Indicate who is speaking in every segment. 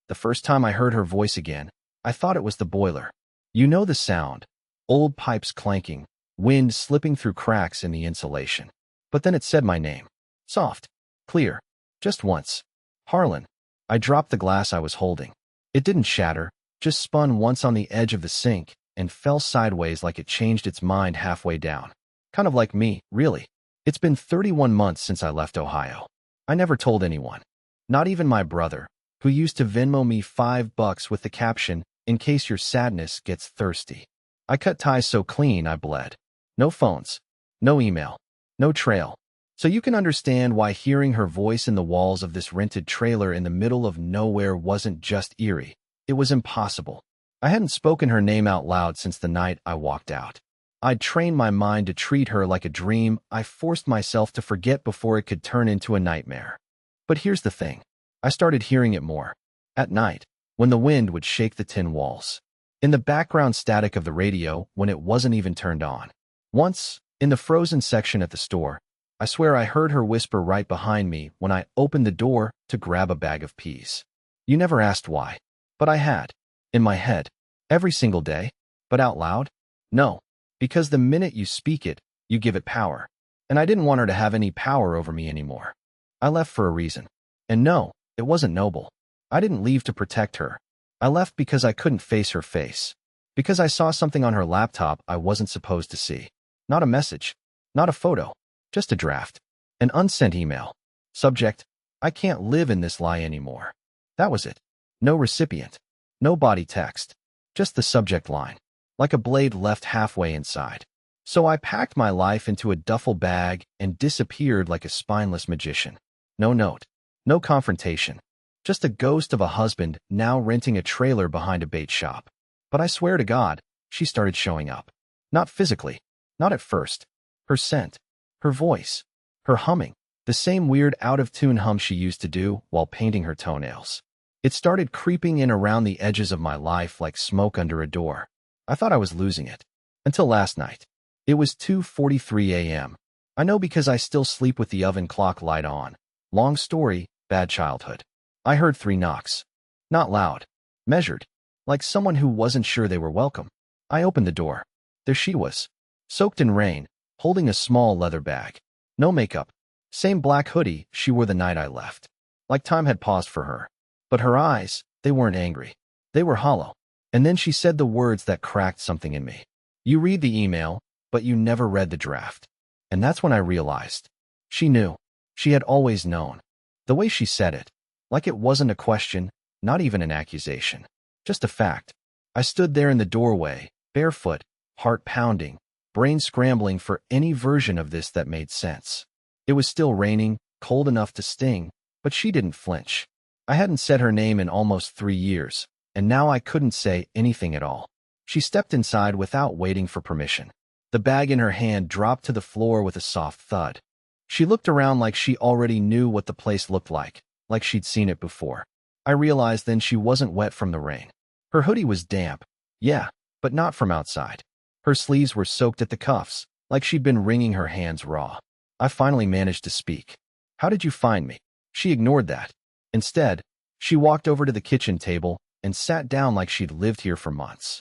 Speaker 1: The first time I heard her voice again, I thought it was the boiler. You know the sound. Old pipes clanking, wind slipping through cracks in the insulation. But then it said my name. Soft. Clear. Just once. Harlen. I dropped the glass I was holding. It didn't shatter, just spun once on the edge of the sink and fell sideways like it changed its mind halfway down. Kind of like me, really. It's been 31 months since I left Ohio. I never told anyone. Not even my brother, who used to Venmo me $5 with the caption, "In case your sadness gets thirsty." I cut ties so clean I bled. No phones. No email. No trail. So you can understand why hearing her voice in the walls of this rented trailer in the middle of nowhere wasn't just eerie. It was impossible. I hadn't spoken her name out loud since the night I walked out. I'd trained my mind to treat her like a dream I forced myself to forget before it could turn into a nightmare. But here's the thing. I started hearing it more. At night, when the wind would shake the tin walls. In the background static of the radio when it wasn't even turned on. Once, in the frozen section at the store, I swear I heard her whisper right behind me when I opened the door to grab a bag of peas. You never asked why. But I had. In my head. Every single day. But out loud? No. Because the minute you speak it, you give it power. And I didn't want her to have any power over me anymore. I left for a reason. And no, it wasn't noble. I didn't leave to protect her. I left because I couldn't face her face. Because I saw something on her laptop I wasn't supposed to see. Not a message. Not a photo. Just a draft. An unsent email. Subject: I can't live in this lie anymore. That was it. No recipient. No body text. Just the subject line. Like a blade left halfway inside. So I packed my life into a duffel bag and disappeared like a spineless magician. No note. No confrontation. Just a ghost of a husband now renting a trailer behind a bait shop. But I swear to God, she started showing up. Not physically. Not at first. Her scent. Her voice. Her humming. The same weird out-of-tune hum she used to do while painting her toenails. It started creeping in around the edges of my life like smoke under a door. I thought I was losing it. Until last night. It was 2:43 a.m. I know because I still sleep with the oven clock light on. Long story, bad childhood. I heard 3 knocks. Not loud. Measured. Like someone who wasn't sure they were welcome. I opened the door. There she was. Soaked in rain, holding a small leather bag. No makeup. Same black hoodie she wore the night I left. Like time had paused for her. But her eyes, they weren't angry. They were hollow. And then she said the words that cracked something in me. You read the email, but you never read the draft. And that's when I realized. She knew. She had always known. The way she said it. Like it wasn't a question, not even an accusation. Just a fact. I stood there in the doorway, barefoot, heart pounding, brain scrambling for any version of this that made sense. It was still raining, cold enough to sting, but she didn't flinch. I hadn't said her name in almost 3 years, and now I couldn't say anything at all. She stepped inside without waiting for permission. The bag in her hand dropped to the floor with a soft thud. She looked around like she already knew what the place looked like she'd seen it before. I realized then she wasn't wet from the rain. Her hoodie was damp, yeah, but not from outside. Her sleeves were soaked at the cuffs, like she'd been wringing her hands raw. I finally managed to speak. How did you find me? She ignored that. Instead, she walked over to the kitchen table and sat down like she'd lived here for months.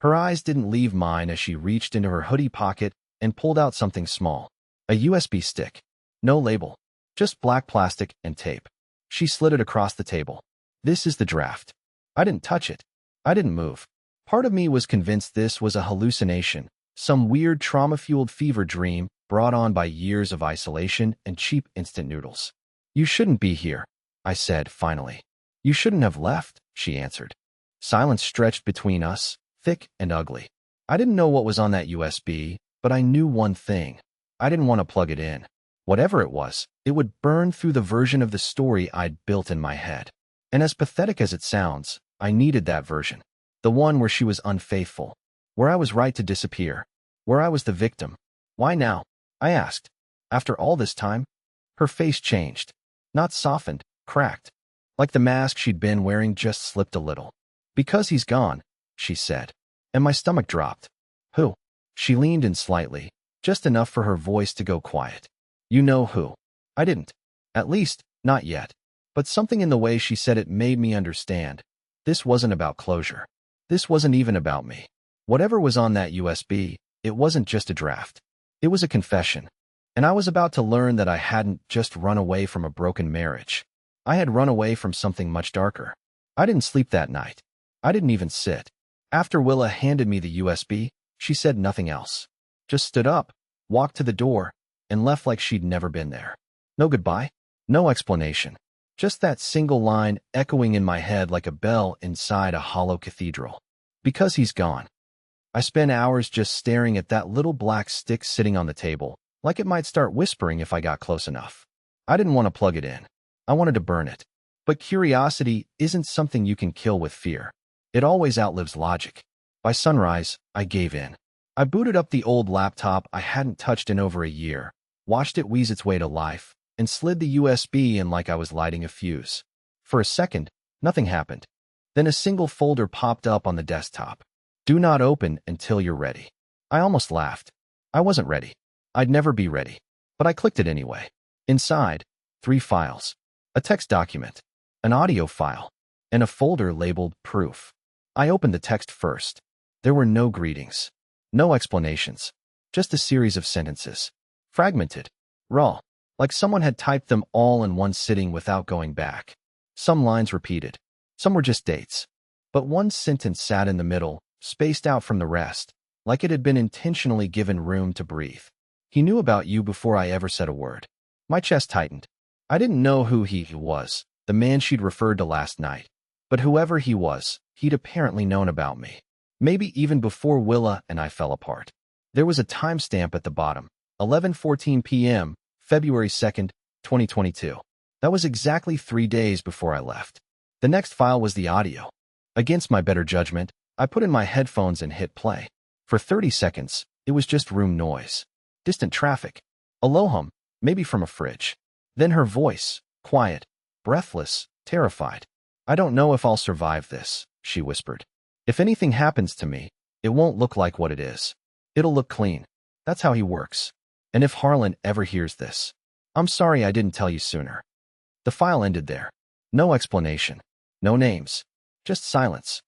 Speaker 1: Her eyes didn't leave mine as she reached into her hoodie pocket and pulled out something small. A USB stick. No label. Just black plastic and tape. She slid it across the table. This is the draft. I didn't touch it. I didn't move. Part of me was convinced this was a hallucination, some weird trauma-fueled fever dream brought on by years of isolation and cheap instant noodles. You shouldn't be here, I said finally. You shouldn't have left, she answered. Silence stretched between us, thick and ugly. I didn't know what was on that USB, but I knew one thing. I didn't want to plug it in. Whatever it was, it would burn through the version of the story I'd built in my head. And as pathetic as it sounds, I needed that version. The one where she was unfaithful. Where I was right to disappear. Where I was the victim. Why now? I asked. After all this time? Her face changed. Not softened, cracked. Like the mask she'd been wearing just slipped a little. Because he's gone, she said. And my stomach dropped. Who? She leaned in slightly, just enough for her voice to go quiet. You know who. I didn't. At least, not yet. But something in the way she said it made me understand. This wasn't about closure. This wasn't even about me. Whatever was on that USB, it wasn't just a draft. It was a confession. And I was about to learn that I hadn't just run away from a broken marriage. I had run away from something much darker. I didn't sleep that night. I didn't even sit. After Willa handed me the USB, she said nothing else. Just stood up, walked to the door, and left like she'd never been there. No goodbye, no explanation. Just that single line echoing in my head like a bell inside a hollow cathedral. Because he's gone. I spent hours just staring at that little black stick sitting on the table, like it might start whispering if I got close enough. I didn't want to plug it in. I wanted to burn it. But curiosity isn't something you can kill with fear. It always outlives logic. By sunrise, I gave in. I booted up the old laptop I hadn't touched in over a year, watched it wheeze its way to life, and slid the USB in like I was lighting a fuse. For a second, nothing happened. Then a single folder popped up on the desktop. Do not open until you're ready. I almost laughed. I wasn't ready. I'd never be ready. But I clicked it anyway. Inside, 3 files. A text document, an audio file, and a folder labeled Proof. I opened the text first. There were no greetings. No explanations. Just a series of sentences. Fragmented. Raw. Like someone had typed them all in one sitting without going back. Some lines repeated. Some were just dates. But one sentence sat in the middle, spaced out from the rest, like it had been intentionally given room to breathe. He knew about you before I ever said a word. My chest tightened. I didn't know who he was, the man she'd referred to last night. But whoever he was, he'd apparently known about me. Maybe even before Willa and I fell apart. There was a timestamp at the bottom, 11:14 p.m., February 2nd, 2022. That was exactly 3 days before I left. The next file was the audio. Against my better judgment, I put in my headphones and hit play. For 30 seconds, it was just room noise. Distant traffic. A low hum, maybe from a fridge. Then her voice, quiet, breathless, terrified. I don't know if I'll survive this, she whispered. If anything happens to me, it won't look like what it is. It'll look clean. That's how he works. And if Harlen ever hears this, I'm sorry I didn't tell you sooner. The file ended there. No explanation. No names. Just silence.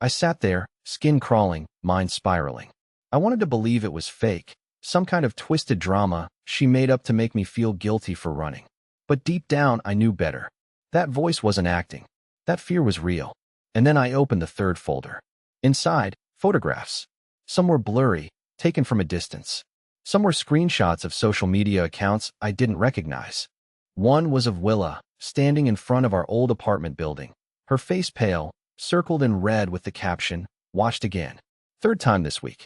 Speaker 1: I sat there, skin crawling, mind spiraling. I wanted to believe it was fake, some kind of twisted drama she made up to make me feel guilty for running. But deep down, I knew better. That voice wasn't acting. That fear was real. And then I opened the third folder. Inside, photographs. Some were blurry, taken from a distance. Some were screenshots of social media accounts I didn't recognize. One was of Willa, standing in front of our old apartment building, her face pale, circled in red with the caption, "Watched again." 3rd time this week.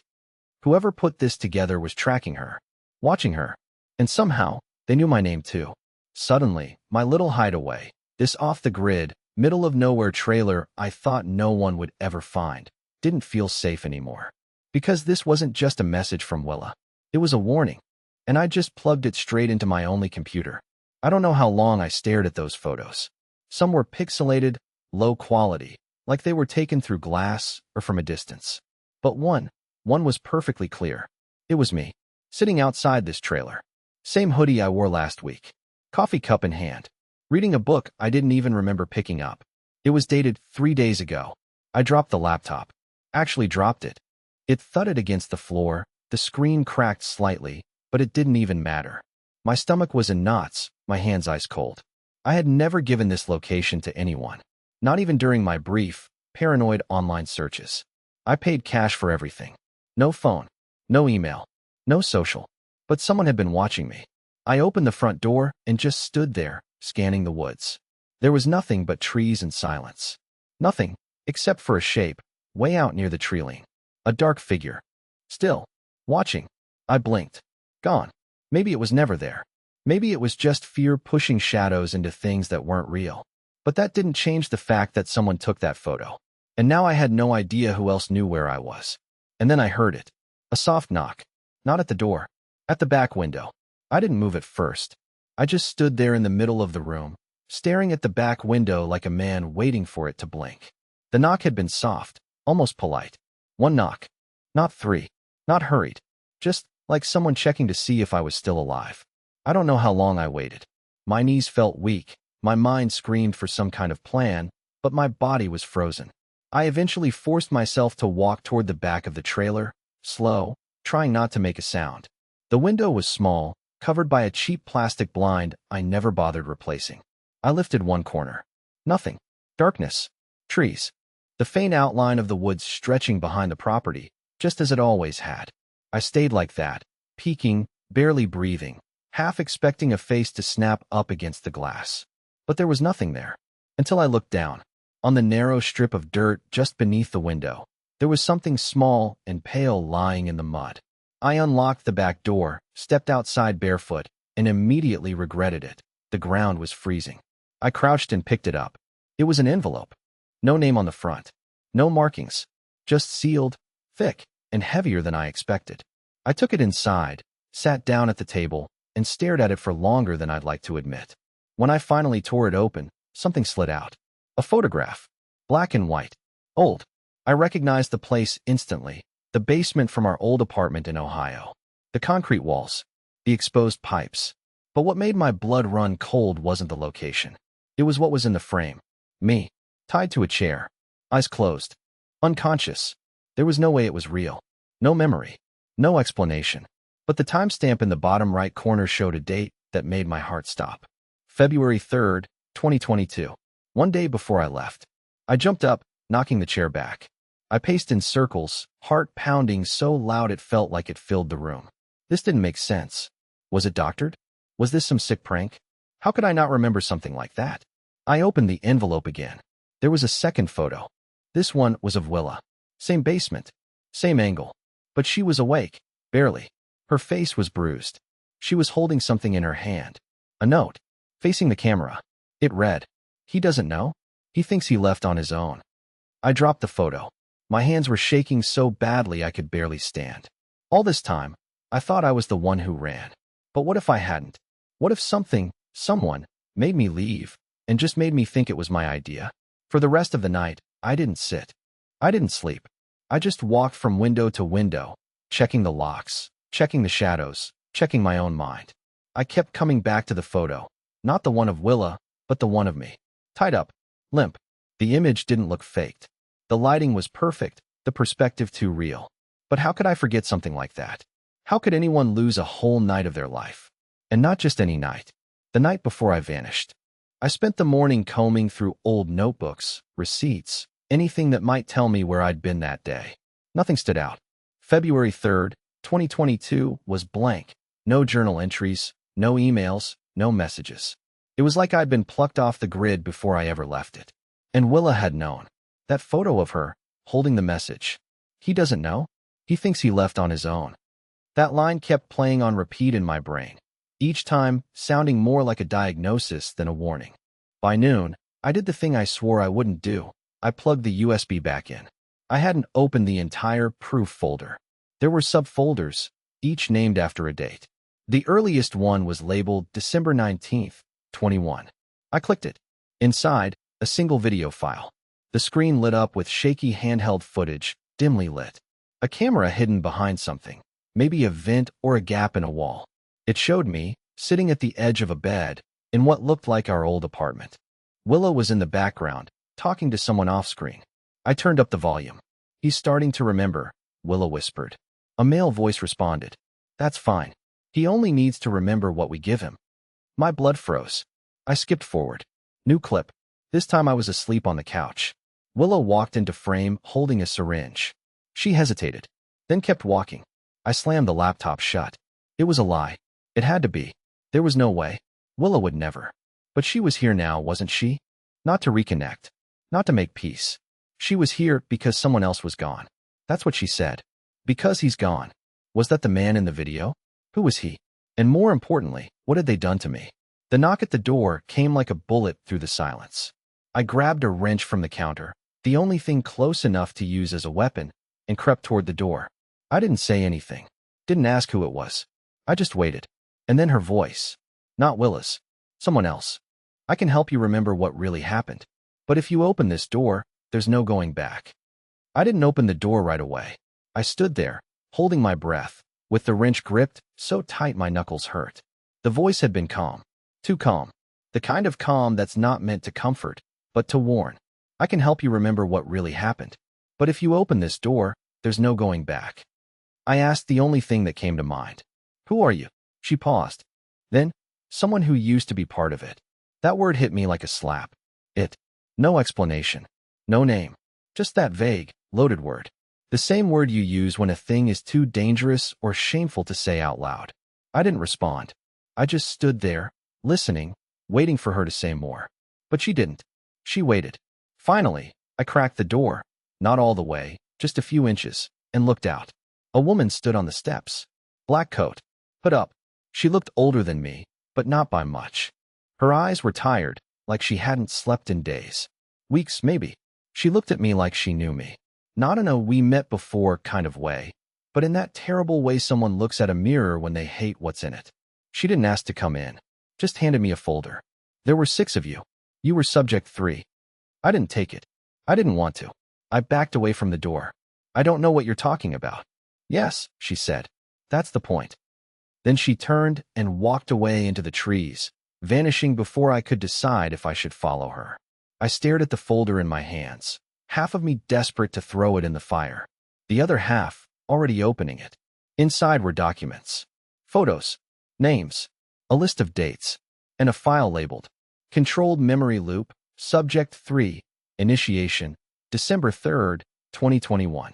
Speaker 1: Whoever put this together was tracking her, watching her, and somehow, they knew my name too. Suddenly, my little hideaway, this off-the-grid, middle-of-nowhere trailer I thought no one would ever find, didn't feel safe anymore. Because this wasn't just a message from Willa. It was a warning, and I just plugged it straight into my only computer. I don't know how long I stared at those photos. Some were pixelated, low quality, like they were taken through glass or from a distance. But one was perfectly clear. It was me, sitting outside this trailer. Same hoodie I wore last week. Coffee cup in hand. Reading a book I didn't even remember picking up. It was dated 3 days ago. I dropped the laptop. Actually dropped it. It thudded against the floor, the screen cracked slightly, but it didn't even matter. My stomach was in knots, my hands ice cold. I had never given this location to anyone. Not even during my brief, paranoid online searches. I paid cash for everything. No phone, no email, no social. But someone had been watching me. I opened the front door and just stood there, scanning the woods. There was nothing but trees and silence. Nothing, except for a shape, way out near the tree-line. A dark figure. Still. Watching. I blinked. Gone. Maybe it was never there. Maybe it was just fear pushing shadows into things that weren't real. But that didn't change the fact that someone took that photo. And now I had no idea who else knew where I was. And then I heard it. A soft knock. Not at the door. At the back window. I didn't move at first. I just stood there in the middle of the room, staring at the back window like a man waiting for it to blink. The knock had been soft, almost polite. 1 knock. Not 3. Not hurried. Just like someone checking to see if I was still alive. I don't know how long I waited. My knees felt weak, My mind screamed for some kind of plan, but my body was frozen. I eventually forced myself to walk toward the back of the trailer, slow, trying not to make a sound. The window was small, covered by a cheap plastic blind I never bothered replacing. I lifted one corner. Nothing. Darkness. Trees. The faint outline of the woods stretching behind the property, just as it always had. I stayed like that, peeking, barely breathing, half expecting a face to snap up against the glass. But there was nothing there. Until I looked down. On the narrow strip of dirt just beneath the window, there was something small and pale lying in the mud. I unlocked the back door, stepped outside barefoot, and immediately regretted it. The ground was freezing. I crouched and picked it up. It was an envelope. No name on the front. No markings. Just sealed, thick, and heavier than I expected. I took it inside, sat down at the table, and stared at it for longer than I'd like to admit. When I finally tore it open, something slid out. A photograph. Black and white. Old. I recognized the place instantly. The basement from our old apartment in Ohio. The concrete walls. The exposed pipes. But what made my blood run cold wasn't the location. It was what was in the frame. Me. Tied to a chair. Eyes closed. Unconscious. There was no way it was real. No memory. No explanation. But the timestamp in the bottom right corner showed a date that made my heart stop. February 3rd, 2022. One day before I left. I jumped up, knocking the chair back. I paced in circles, heart pounding so loud it felt like it filled the room. This didn't make sense. Was it doctored? Was this some sick prank? How could I not remember something like that? I opened the envelope again. There was a second photo. This one was of Willa. Same basement. Same angle. But she was awake. Barely. Her face was bruised. She was holding something in her hand. A note. Facing the camera. It read, "He doesn't know. He thinks he left on his own." I dropped the photo. My hands were shaking so badly I could barely stand. All this time, I thought I was the one who ran. But what if I hadn't? What if someone, made me leave, and just made me think it was my idea? For the rest of the night, I didn't sit. I didn't sleep. I just walked from window to window, checking the locks, checking the shadows, checking my own mind. I kept coming back to the photo, not the one of Willa, but the one of me. Tied up, limp. The image didn't look faked. The lighting was perfect, the perspective too real. But how could I forget something like that? How could anyone lose a whole night of their life? And not just any night. The night before I vanished. I spent the morning combing through old notebooks, receipts, anything that might tell me where I'd been that day. Nothing stood out. February 3rd, 2022 was blank. No journal entries, no emails, no messages. It was like I'd been plucked off the grid before I ever left it. And Willa had known. That photo of her, holding the message. He doesn't know. He thinks he left on his own. That line kept playing on repeat in my brain, each time sounding more like a diagnosis than a warning. By noon, I did the thing I swore I wouldn't do. I plugged the USB back in. I hadn't opened the entire proof folder. There were subfolders, each named after a date. The earliest one was labeled December 19th, 21. I clicked it. Inside, a single video file. The screen lit up with shaky handheld footage, dimly lit. A camera hidden behind something, maybe a vent or a gap in a wall. It showed me, sitting at the edge of a bed, in what looked like our old apartment. Willa was in the background, talking to someone off-screen. I turned up the volume. "He's starting to remember," Willa whispered. A male voice responded. "That's fine. He only needs to remember what we give him." My blood froze. I skipped forward. New clip. This time I was asleep on the couch. Willa walked into frame holding a syringe. She hesitated, then kept walking. I slammed the laptop shut. It was a lie. It had to be. There was no way. Willa would never. But she was here now, wasn't she? Not to reconnect. Not to make peace. She was here because someone else was gone. That's what she said. Because he's gone. Was that the man in the video? Who was he? And more importantly, what had they done to me? The knock at the door came like a bullet through the silence. I grabbed a wrench from the counter, the only thing close enough to use as a weapon, and crept toward the door. I didn't say anything. Didn't ask who it was. I just waited. And then her voice. Not Willa's. Someone else. "I can help you remember what really happened. But if you open this door, there's no going back." I didn't open the door right away. I stood there, holding my breath, with the wrench gripped so tight my knuckles hurt. The voice had been calm. Too calm. The kind of calm that's not meant to comfort, but to warn. I can help you remember what really happened. But if you open this door, there's no going back. I asked the only thing that came to mind. Who are you? She paused. Then, someone who used to be part of it. That word hit me like a slap. It. No explanation. No name. Just that vague, loaded word. The same word you use when a thing is too dangerous or shameful to say out loud. I didn't respond. I just stood there, listening, waiting for her to say more. But she didn't. She waited. Finally, I cracked the door, not all the way, just a few inches, and looked out. A woman stood on the steps. Black coat. Hood up. She looked older than me, but not by much. Her eyes were tired, like she hadn't slept in days. Weeks, maybe. She looked at me like she knew me. Not in a we met before kind of way, but in that terrible way someone looks at a mirror when they hate what's in it. She didn't ask to come in, just handed me a folder. There were 6 of you. You were subject 3. I didn't take it. I didn't want to. I backed away from the door. I don't know what you're talking about. Yes, she said. That's the point. Then she turned and walked away into the trees, vanishing before I could decide if I should follow her. I stared at the folder in my hands, half of me desperate to throw it in the fire, the other half already opening it. Inside were documents, photos, names, a list of dates, and a file labeled Controlled Memory Loop, Subject 3, Initiation, December 3rd, 2021.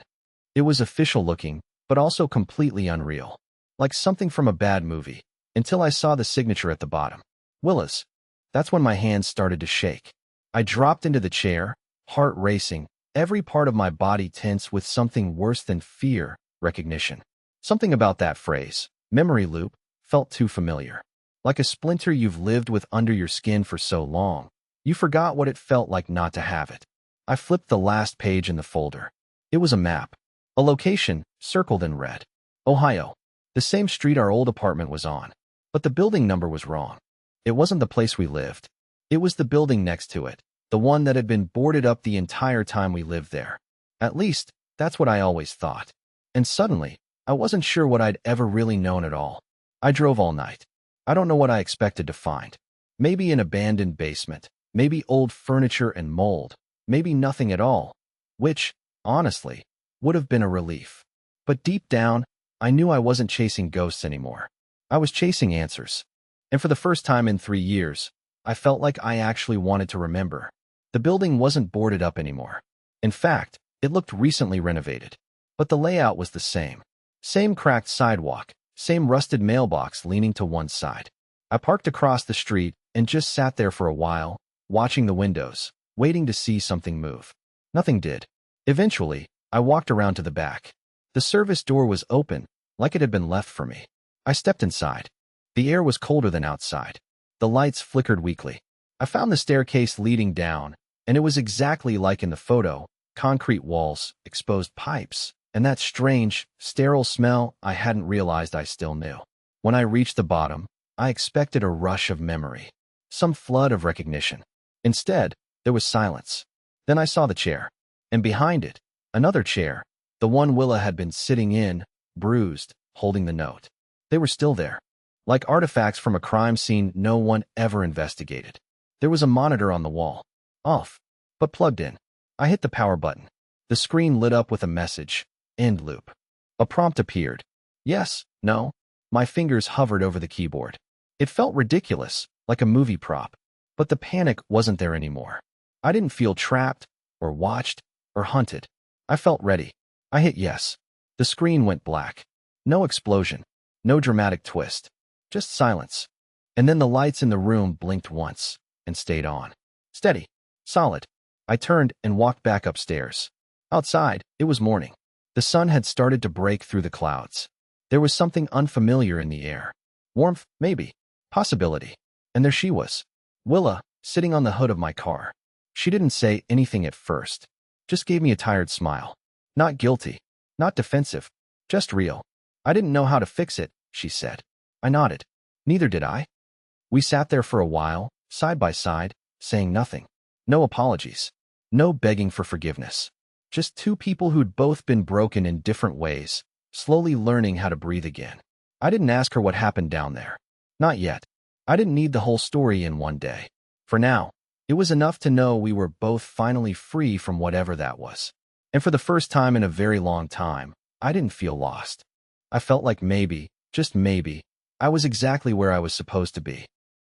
Speaker 1: It was official looking, but also completely unreal, like something from a bad movie, until I saw the signature at the bottom. Willa's. That's when my hands started to shake. I dropped into the chair, heart racing, every part of my body tense with something worse than fear, recognition. Something about that phrase, memory loop, felt too familiar. Like a splinter you've lived with under your skin for so long, you forgot what it felt like not to have it. I flipped the last page in the folder. It was a map. A location, circled in red. Ohio. The same street our old apartment was on. But the building number was wrong. It wasn't the place we lived. It was the building next to it, the one that had been boarded up the entire time we lived there. At least, that's what I always thought. And suddenly, I wasn't sure what I'd ever really known at all. I drove all night. I don't know what I expected to find. Maybe an abandoned basement, maybe old furniture and mold, maybe nothing at all, which, honestly, would have been a relief. But deep down, I knew I wasn't chasing ghosts anymore. I was chasing answers. And for the first time in 3 years, I felt like I actually wanted to remember. The building wasn't boarded up anymore. In fact, it looked recently renovated. But the layout was the same. Same cracked sidewalk, same rusted mailbox leaning to one side. I parked across the street and just sat there for a while, watching the windows, waiting to see something move. Nothing did. Eventually, I walked around to the back. The service door was open, like it had been left for me. I stepped inside. The air was colder than outside. The lights flickered weakly. I found the staircase leading down, and it was exactly like in the photo: concrete walls, exposed pipes, and that strange, sterile smell I hadn't realized I still knew. When I reached the bottom, I expected a rush of memory, some flood of recognition. Instead, there was silence. Then I saw the chair, and behind it, another chair, the one Willa had been sitting in, bruised, holding the note. They were still there, like artifacts from a crime scene no one ever investigated. There was a monitor on the wall, off, but plugged in. I hit the power button. The screen lit up with a message, end loop. A prompt appeared. Yes, no. My fingers hovered over the keyboard. It felt ridiculous, like a movie prop, but the panic wasn't there anymore. I didn't feel trapped, or watched, or hunted. I felt ready. I hit yes. The screen went black. No explosion. No dramatic twist. Just silence. And then the lights in the room blinked once, and stayed on. Steady. Solid. I turned and walked back upstairs. Outside, it was morning. The sun had started to break through the clouds. There was something unfamiliar in the air. Warmth, maybe. Possibility. And there she was. Willa, sitting on the hood of my car. She didn't say anything at first. Just gave me a tired smile. Not guilty. Not defensive. Just real. I didn't know how to fix it, she said. I nodded. Neither did I. We sat there for a while, side by side, saying nothing. No apologies. No begging for forgiveness. Just two people who'd both been broken in different ways, slowly learning how to breathe again. I didn't ask her what happened down there. Not yet. I didn't need the whole story in one day. For now, it was enough to know we were both finally free from whatever that was. And for the first time in a very long time, I didn't feel lost. I felt like maybe, just maybe, I was exactly where I was supposed to be.